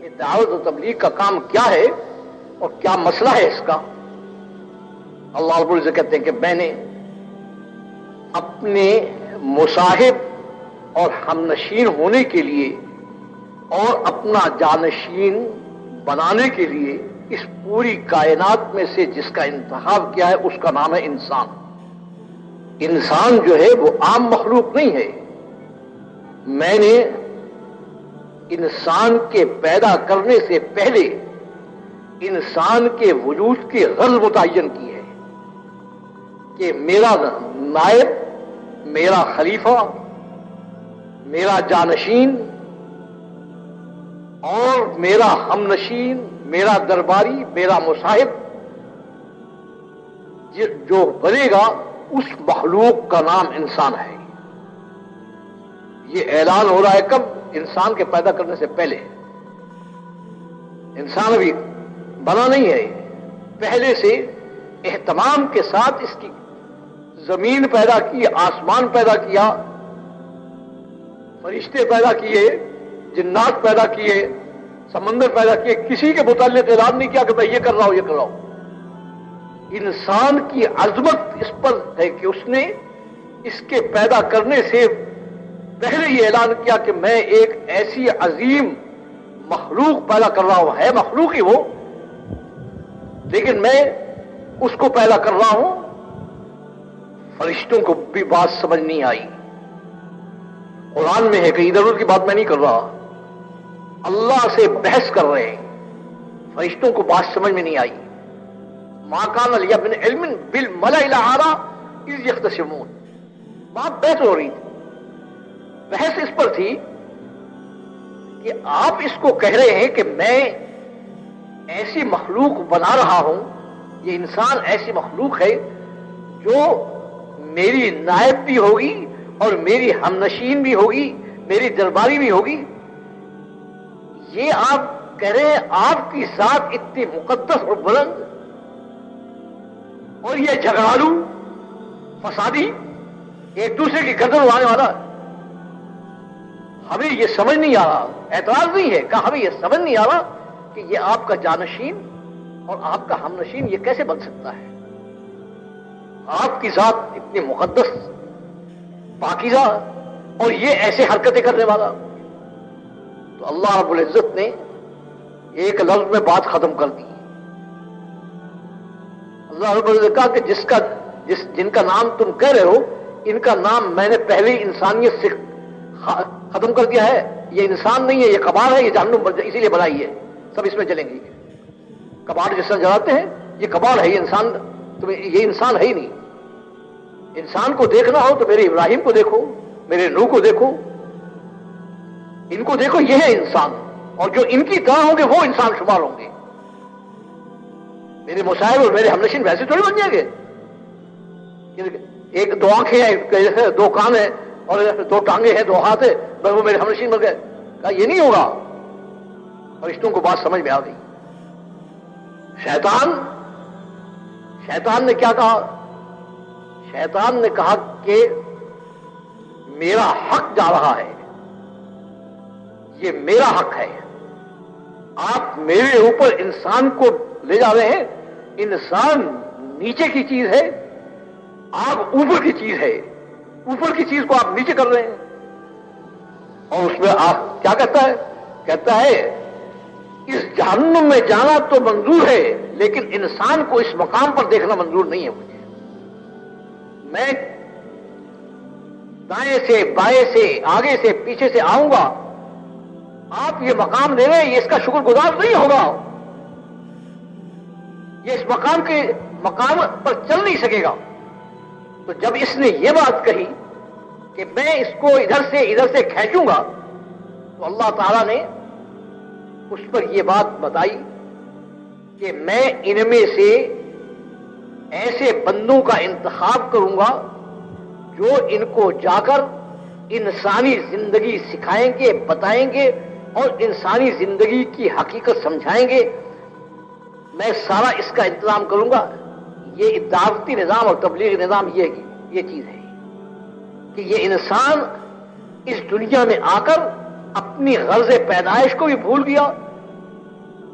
یہ دعوت و تبلیغ کا کام کیا ہے اور کیا مسئلہ ہے اس کا؟ اللہ رب العزت کہتے ہیں کہ میں نے اپنے مصاحب اور ہمنشین ہونے کے لیے اور اپنا جانشین بنانے کے لیے اس پوری کائنات میں سے جس کا انتخاب کیا ہے اس کا نام ہے انسان۔ انسان جو ہے وہ عام مخلوق نہیں ہے۔ میں نے انسان کے پیدا کرنے سے پہلے انسان کے وجود کی غرض متعین کی ہے کہ میرا نائب، میرا خلیفہ، میرا جانشین اور میرا ہمنشین، میرا درباری، میرا مصاحب جو بنے گا اس مخلوق کا نام انسان ہے۔ یہ اعلان ہو رہا ہے کب؟ انسان کے پیدا کرنے سے پہلے۔ انسان ابھی بنا نہیں ہے، پہلے سے اہتمام کے ساتھ اس کی زمین پیدا کی، آسمان پیدا کیا، فرشتے پیدا کیے، جنات پیدا کیے، سمندر پیدا کیے، کسی کے متعلق اعلان نہیں کیا کہ میں یہ کر رہا ہوں یہ کر رہا ہوں۔ انسان کی عظمت اس پر ہے کہ اس نے اس کے پیدا کرنے سے پہلے یہ اعلان کیا کہ میں ایک ایسی عظیم مخلوق پیدا کر رہا ہوں، ہے مخلوق ہی وہ، لیکن میں اس کو پیدا کر رہا ہوں۔ فرشتوں کو بھی بات سمجھ نہیں آئی، قرآن میں ہے کہ ادھر ادھر کی بات میں نہیں کر رہا، اللہ سے بحث کر رہے ہیں، فرشتوں کو بات سمجھ میں نہیں آئی۔ ما کان لی من علم بالملأ الاعلی اذ یختصمون، وہاں بحث ہو رہی تھی۔ بحث اس پر تھی کہ آپ اس کو کہہ رہے ہیں کہ میں ایسی مخلوق بنا رہا ہوں، یہ انسان ایسی مخلوق ہے جو میری نائب بھی ہوگی اور میری ہمنشین بھی ہوگی، میری درباری بھی ہوگی۔ یہ آپ کہہ رہے ہیں آپ کی ذات اتنی مقدس اور بلند، اور یہ جھگڑالو فسادی ایک دوسرے کی گردن اڑانے والا، ہمیں یہ سمجھ نہیں آ رہا۔ اعتراض نہیں ہے، کہا ہمیں یہ سمجھ نہیں آ رہا کہ یہ آپ کا جانشین اور آپ کا ہمنشین یہ کیسے بن سکتا ہے؟ آپ کی ذات اتنی مقدس پاکیزہ اور یہ ایسے حرکتیں کرنے والا۔ تو اللہ رب العزت نے ایک لفظ میں بات ختم کر دی۔ اللہ رب العزت نے کہا کہ جن کا نام تم کہہ رہے ہو ان کا نام میں نے پہلے انسانیت سے ختم کر دیا ہے۔ یہ انسان نہیں ہے، یہ کباڑ ہے، یہ جہنم اسی لیے بنائی ہے، سب اس میں جلیں گے۔ کباڑ جس طرح جلاتے ہیں یہ کباڑ ہے، یہ انسان یہ انسان ہے ہی نہیں۔ انسان کو دیکھنا ہو تو میرے ابراہیم کو دیکھو، میرے نوح کو دیکھو، ان کو دیکھو، یہ ہے انسان، اور جو ان کی طرح ہوں گے وہ انسان شمار ہوں گے۔ میرے مصاحب اور میرے ہمنشین ویسے تھوڑی بن جائیں گے، ایک دو آنکھیں ہیں، دو کان ہیں اور دو ٹانگیں ہیں، دو ہاتھ ہیں، بس وہ میرے ہمنشین بن گئے۔ کہا یہ نہیں ہوگا۔ فرشتوں کو بات سمجھ میں آ گئی۔ شیطان نے کیا کہا؟ شیطان نے کہا کہ میرا حق جا رہا ہے، یہ میرا حق ہے، آپ میرے اوپر انسان کو لے جا رہے ہیں۔ انسان نیچے کی چیز ہے، آپ اوپر کی چیز ہے، اوپر کی چیز کو آپ نیچے کر رہے ہیں۔ اور اس میں آپ کیا کہتا ہے؟ کہتا ہے اس جہنم میں جانا تو منظور ہے لیکن انسان کو اس مقام پر دیکھنا منظور نہیں ہے مجھے۔ میں دائیں سے بائیں سے آگے سے پیچھے سے آؤں گا، آپ یہ مقام دے رہے ہیں، یہ اس کا شکر گزار نہیں ہوگا، یہ اس مقام پر چل نہیں سکے گا۔ تو جب اس نے یہ بات کہی کہ میں اس کو ادھر سے کھینچوں گا، تو اللہ تعالیٰ نے اس پر یہ بات بتائی کہ میں ان میں سے ایسے بندوں کا انتخاب کروں گا جو ان کو جا کر انسانی زندگی سکھائیں گے، بتائیں گے اور انسانی زندگی کی حقیقت سمجھائیں گے۔ میں سارا اس کا انتظام کروں گا۔ یہ دعوتی نظام اور تبلیغی نظام یہ چیز ہے کہ یہ انسان اس دنیا میں آ کر اپنی غرض پیدائش کو بھی بھول گیا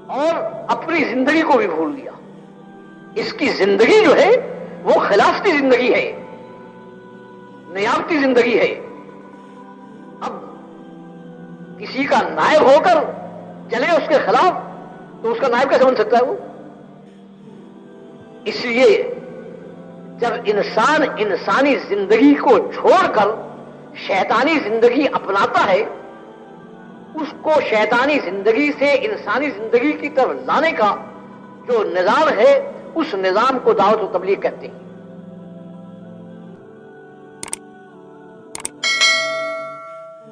اور اپنی زندگی کو بھی بھول گیا. اس کی زندگی جو ہے وہ خلافتی زندگی ہے، نیابتی زندگی ہے. اب کسی کا نائب ہو کر چلے اس کے خلاف تو اس کا نائب کیسے بن سکتا ہے وہ؟ اس لیے جب انسان انسانی زندگی کو چھوڑ کر شیطانی زندگی اپناتا ہے، اس کو شیطانی زندگی سے انسانی زندگی کی طرف لانے کا جو نظام ہے، اس نظام کو دعوت و تبلیغ کہتے ہیں.